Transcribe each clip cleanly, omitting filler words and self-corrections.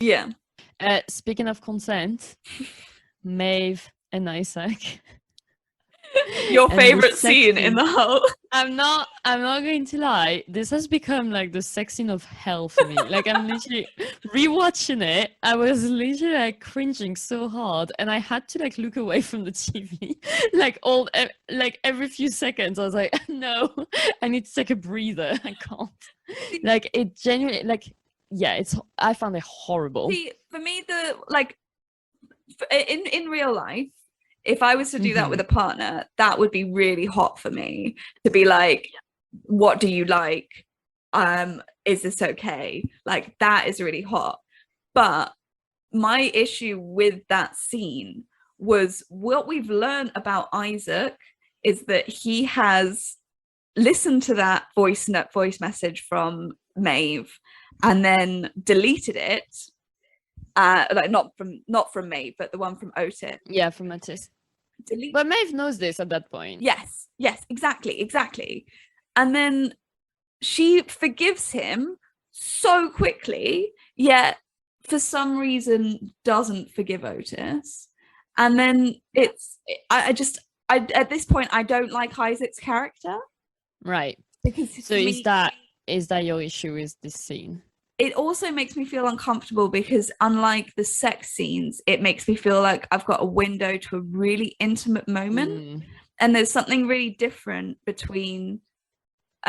Yeah. Speaking of consent, Maeve and Isaac. Your And the favorite sex scene in scene. the whole. I'm not going to lie. This has become like the sex scene of hell for me. Like I'm literally rewatching it. I was literally like cringing so hard, and I had to like look away from the TV, like every few seconds. I was like, no, I need to take a breather. I can't. Like it genuinely, like yeah, I found it horrible. See, for me, in real life, if I was to do that with a partner, that would be really hot for me to be like, what do you like? Is this okay? Like that is really hot. But my issue with that scene was what we've learned about Isaac is that he has listened to that voice message from Maeve and then deleted it. Like not from Maeve, but the one from Otis. Yeah, from Matisse. But Maeve knows this at that point. Yes, exactly. And then she forgives him so quickly, yet for some reason doesn't forgive Otis. And then I just at this point I don't like Isaac's character. Right. Because so is that your issue with this scene? It also makes me feel uncomfortable because unlike the sex scenes, it makes me feel like I've got a window to a really intimate moment. And there's something really different between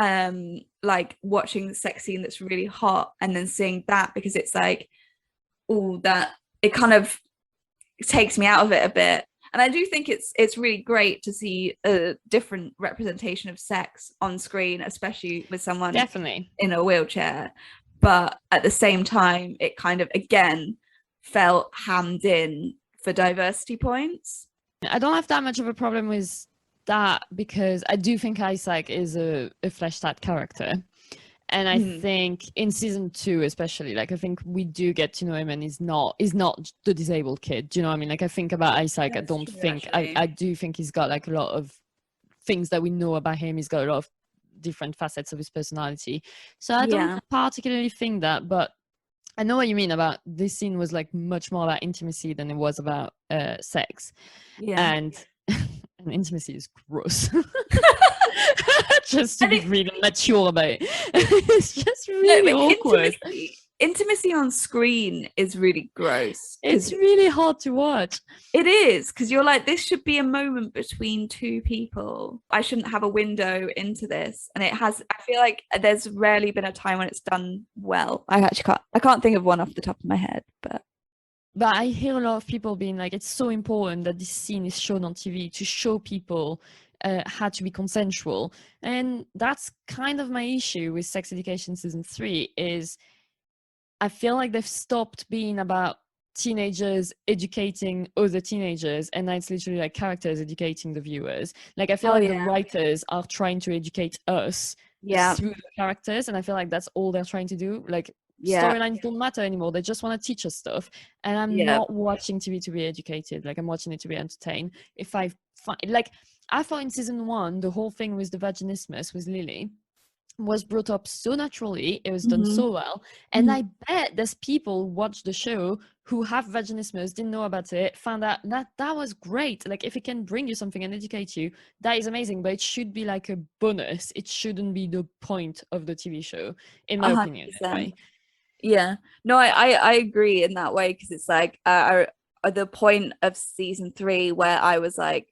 like watching the sex scene that's really hot and then seeing that, because it's like, oh, that it kind of takes me out of it a bit. And I do think it's really great to see a different representation of sex on screen, especially with someone definitely in a wheelchair. But at the same time, it kind of again felt hammed in for diversity points. I don't have that much of a problem with that because I do think Isaac is a fleshed out character. And I think in season 2, especially, like I think we do get to know him, and he's not the disabled kid. Do you know what I mean? Like I think about Isaac, I don't think I do think he's got like a lot of things that we know about him. He's got a lot of different facets of his personality. So I don't particularly think that, but I know what you mean about this scene was like much more about intimacy than it was about sex. And intimacy is gross. Just to be really mature about it. It's just really awkward. Intimacy on screen is really gross. It's really hard to watch. It is, because you're like, this should be a moment between two people. I shouldn't have a window into this. And I feel like there's rarely been a time when it's done well. I can't think of one off the top of my head, but I hear a lot of people being like, it's so important that this scene is shown on TV to show people had to be consensual. And that's kind of my issue with Sex Education season 3 is I feel like they've stopped being about teenagers educating other teenagers, and now it's literally like characters educating the viewers. Like I feel like the writers are trying to educate us through the characters, and I feel like that's all they're trying to do. Like storylines don't matter anymore. They just want to teach us stuff. And I'm not watching TV to be educated. Like I'm watching it to be entertained. If I find like I thought in season 1, the whole thing with the vaginismus with Lily was brought up so naturally, it was done so well, and I bet there's people watch the show who have vaginismus, didn't know about it, found out that was great. Like if it can bring you something and educate you, that is amazing, but it should be like a bonus. It shouldn't be the point of the TV show, in my opinion anyway. Yeah, no, I agree in that way, because it's like the point of season 3 where I was like,